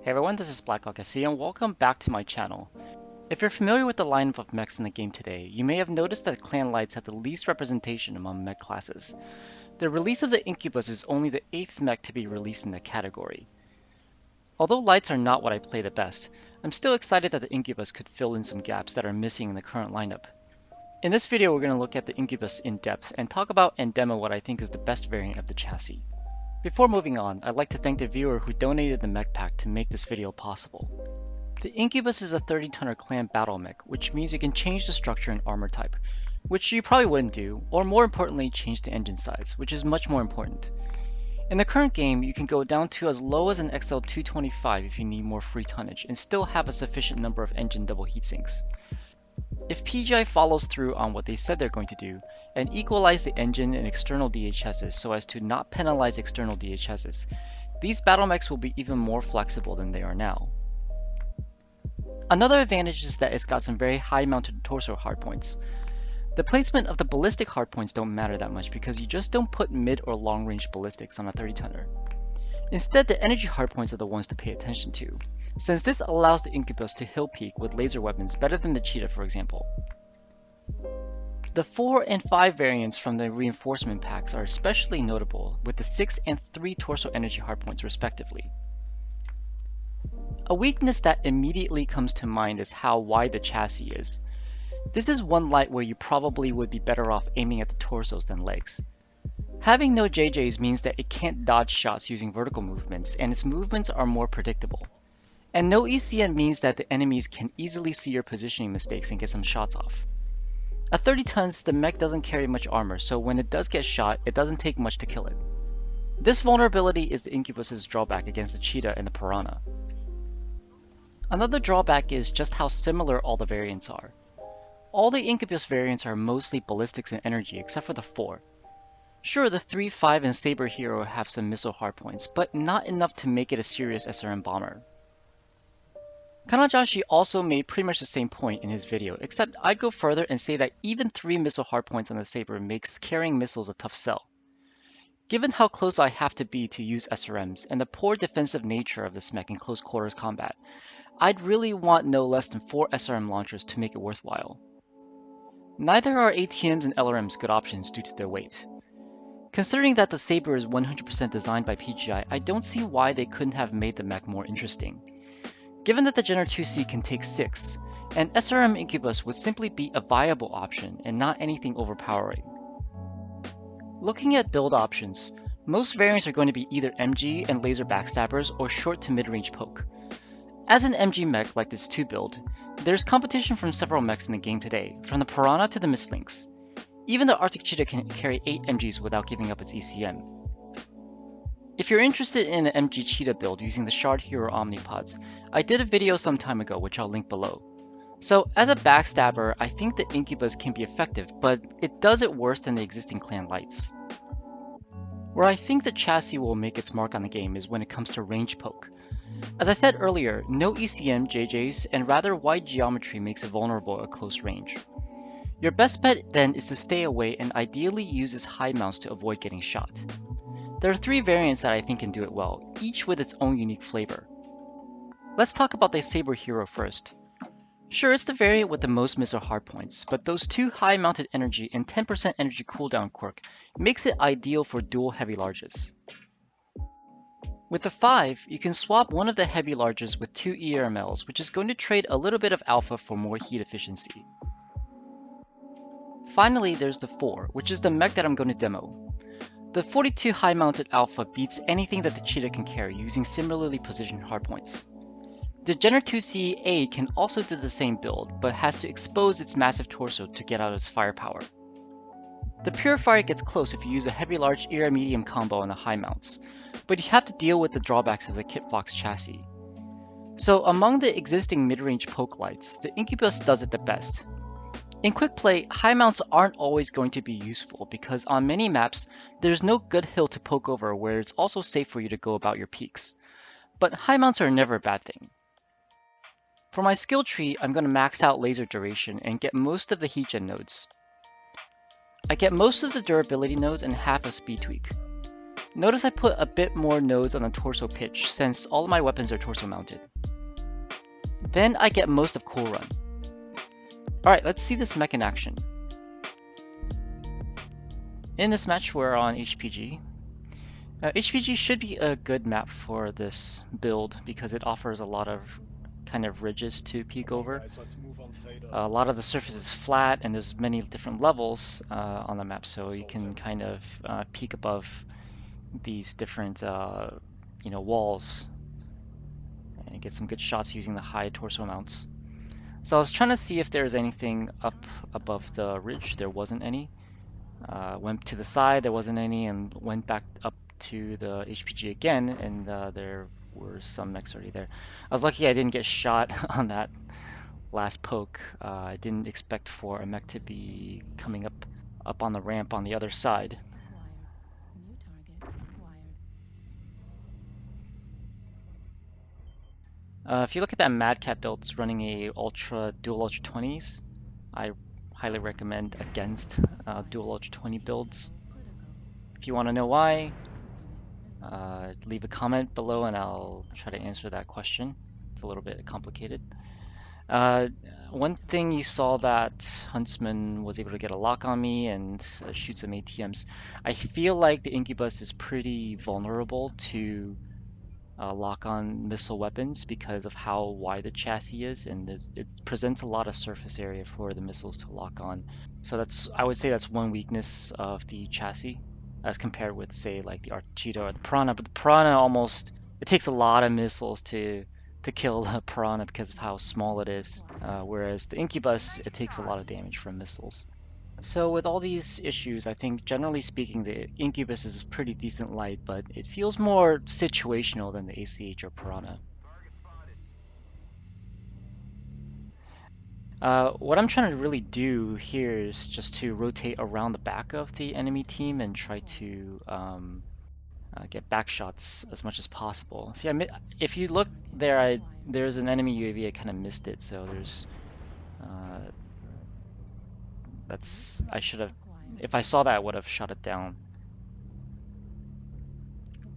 Hey everyone, this is BlackHawkSC and welcome back to my channel. If you're familiar with the lineup of mechs in the game today, you may have noticed that clan lights have the least representation among mech classes. The release of the Incubus is only the 8th mech to be released in the category. Although lights are not what I play the best, I'm still excited that the Incubus could fill in some gaps that are missing in the current lineup. In this video we're going to look at the Incubus in depth and talk about and demo what I think is the best variant of the chassis. Before moving on, I'd like to thank the viewer who donated the mech pack to make this video possible. The Incubus is a 30-tonner clan battle mech, which means you can change the structure and armor type, which you probably wouldn't do, or more importantly, change the engine size, which is much more important. In the current game, you can go down to as low as an XL225 if you need more free tonnage, and still have a sufficient number of engine double heatsinks. If PGI follows through on what they said they're going to do, and equalize the engine and external DHSs so as to not penalize external DHSs, these battle mechs will be even more flexible than they are now. Another advantage is that it's got some very high mounted torso hardpoints. The placement of the ballistic hardpoints don't matter that much because you just don't put mid or long range ballistics on a 30-tonner. Instead, the energy hardpoints are the ones to pay attention to, since this allows the Incubus to hill peek with laser weapons better than the Cheetah, for example. The 4 and 5 variants from the reinforcement packs are especially notable, with the 6 and 3 torso energy hardpoints respectively. A weakness that immediately comes to mind is how wide the chassis is. This is one light where you probably would be better off aiming at the torsos than legs. Having no JJs means that it can't dodge shots using vertical movements, and its movements are more predictable. And no ECM means that the enemies can easily see your positioning mistakes and get some shots off. At 30 tons, the mech doesn't carry much armor, so when it does get shot, it doesn't take much to kill it. This vulnerability is the Incubus's drawback against the Cheetah and the Piranha. Another drawback is just how similar all the variants are. All the Incubus variants are mostly ballistics and energy except for the 4. Sure, the 3, 5, and Saber Hero have some missile hardpoints, but not enough to make it a serious SRM bomber. Kanajashi also made pretty much the same point in his video, except I'd go further and say that even 3 missile hardpoints on the Saber makes carrying missiles a tough sell. Given how close I have to be to use SRMs, and the poor defensive nature of this mech in close quarters combat, I'd really want no less than 4 SRM launchers to make it worthwhile. Neither are ATMs and LRMs good options due to their weight. Considering that the Saber is 100% designed by PGI, I don't see why they couldn't have made the mech more interesting. Given that the Gener 2C can take 6, an SRM Incubus would simply be a viable option and not anything overpowering. Looking at build options, most variants are going to be either MG and laser backstabbers or short to mid-range poke. As an MG mech like this 2 build, there's competition from several mechs in the game today, from the Piranha to the Mislinks. Even the Arctic Cheetah can carry 8 MGs without giving up its ECM. If you're interested in an MG Cheetah build using the Shard Hero Omnipods, I did a video some time ago which I'll link below. So as a backstabber, I think the Incubus can be effective, but it does it worse than the existing clan lights. Where I think the chassis will make its mark on the game is when it comes to range poke. As I said earlier, no ECM, JJs, and rather wide geometry makes it vulnerable at close range. Your best bet then is to stay away and ideally use its high mounts to avoid getting shot. There are 3 variants that I think can do it well, each with its own unique flavor. Let's talk about the Saber Hero first. Sure, it's the variant with the most missile hardpoints, but those 2 high mounted energy and 10% energy cooldown quirk makes it ideal for dual heavy larges. With the 5, you can swap one of the heavy larges with 2 ERMLs, which is going to trade a little bit of alpha for more heat efficiency. Finally, there's the 4, which is the mech that I'm going to demo. The 42 high mounted alpha beats anything that the Cheetah can carry using similarly positioned hardpoints. The Gener 2C-A can also do the same build, but has to expose its massive torso to get out its firepower. The Purifier gets close if you use a heavy large ER medium combo on the high mounts, but you have to deal with the drawbacks of the Kitfox chassis. So among the existing mid-range poke lights, the Incubus does it the best. In quick play, high mounts aren't always going to be useful because on many maps, there's no good hill to poke over where it's also safe for you to go about your peaks. But high mounts are never a bad thing. For my skill tree, I'm going to max out laser duration and get most of the heat gen nodes. I get most of the durability nodes and half a speed tweak. Notice I put a bit more nodes on the torso pitch since all of my weapons are torso mounted. Then I get most of Cool Run. Alright, let's see this mech in action. In this match we're on HPG. HPG should be a good map for this build because it offers a lot of kind of ridges to peek over. A lot of the surface is flat and there's many different levels on the map, so you can kind of peek above these different walls and get some good shots using the high torso mounts. So I was trying to see if there's anything up above the ridge. There wasn't any. Went to the side, there wasn't any, and went back up to the HPG again, and there were some mechs already there. I was lucky I didn't get shot on that last poke. I didn't expect for a mech to be coming up on the ramp on the other side. If you look at that Mad Cat build, it's running a dual ultra 20s. I highly recommend against dual ultra 20 builds. If you want to know why, leave a comment below and I'll try to answer that question. It's a little bit complicated. One thing you saw that Huntsman was able to get a lock on me and shoot some ATMs. I feel like the Incubus is pretty vulnerable to lock on missile weapons because of how wide the chassis is, and it presents a lot of surface area for the missiles to lock on. So I would say that's one weakness of the chassis as compared with, say, like the Archita or the Piranha. But the Piranha it takes a lot of missiles to kill the Piranha because of how small it is, whereas the Incubus, it takes a lot of damage from missiles. So with all these issues, I think generally speaking, the Incubus is pretty decent light, but it feels more situational than the ACH or Piranha. What I'm trying to really do here is just to rotate around the back of the enemy team and try to get back shots as much as possible. See, if you look there, there's an enemy UAV. I kind of missed it, so uh, I should have. If I saw that, I would have shot it down.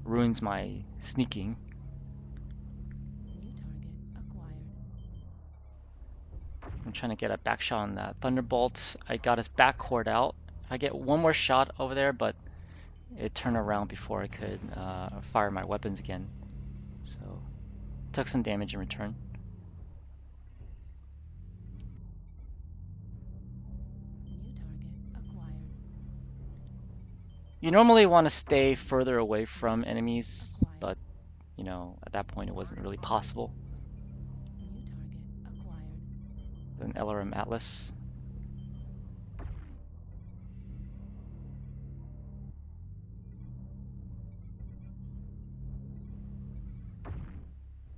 Ruins my sneaking. I'm trying to get a back shot on that Thunderbolt. I got his back cord out. If I get one more shot over there, but it turned around before I could fire my weapons again. So took some damage in return. You normally want to stay further away from enemies, but at that point it wasn't really possible. An LRM Atlas.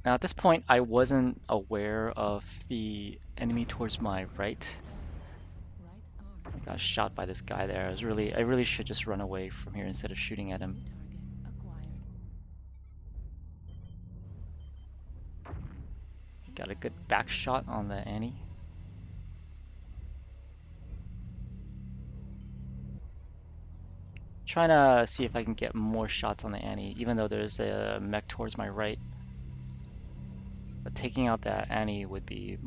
Now at this point I wasn't aware of the enemy towards my right. I got shot by this guy there. I really should just run away from here instead of shooting at him. Got a good back shot on the Annie. Trying to see if I can get more shots on the Annie, even though there's a mech towards my right. But taking out that Annie would be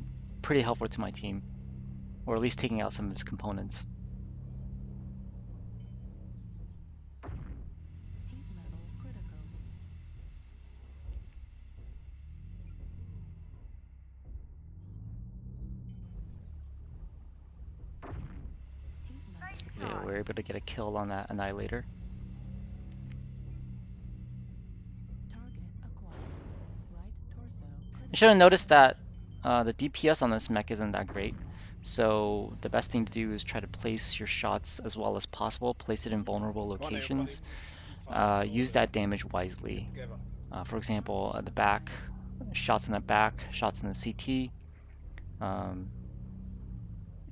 pretty helpful to my team, or at least taking out some of his components. Yeah, we're able to get a kill on that Annihilator. You should have noticed that the DPS on this mech isn't that great. So the best thing to do is try to place your shots as well as possible. Place it in vulnerable locations. Use that damage wisely. For example, at the back, shots in the back, shots in the CT.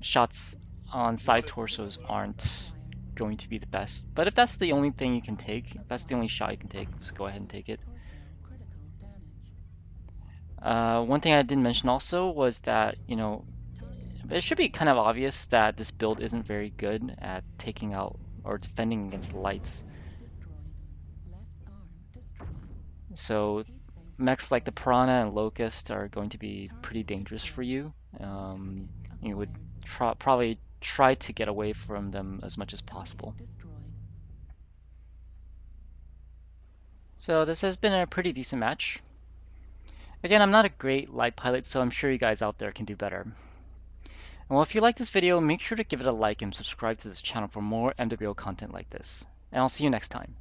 Shots on side torsos aren't going to be the best. But if that's the only thing you can take, that's the only shot you can take, just go ahead and take it. One thing I didn't mention also was that, it should be kind of obvious that this build isn't very good at taking out or defending against lights. So mechs like the Piranha and Locust are going to be pretty dangerous for you. You would probably try to get away from them as much as possible. So this has been a pretty decent match. Again, I'm not a great light pilot, so I'm sure you guys out there can do better. Well, if you like this video, make sure to give it a like and subscribe to this channel for more MWO content like this. And I'll see you next time.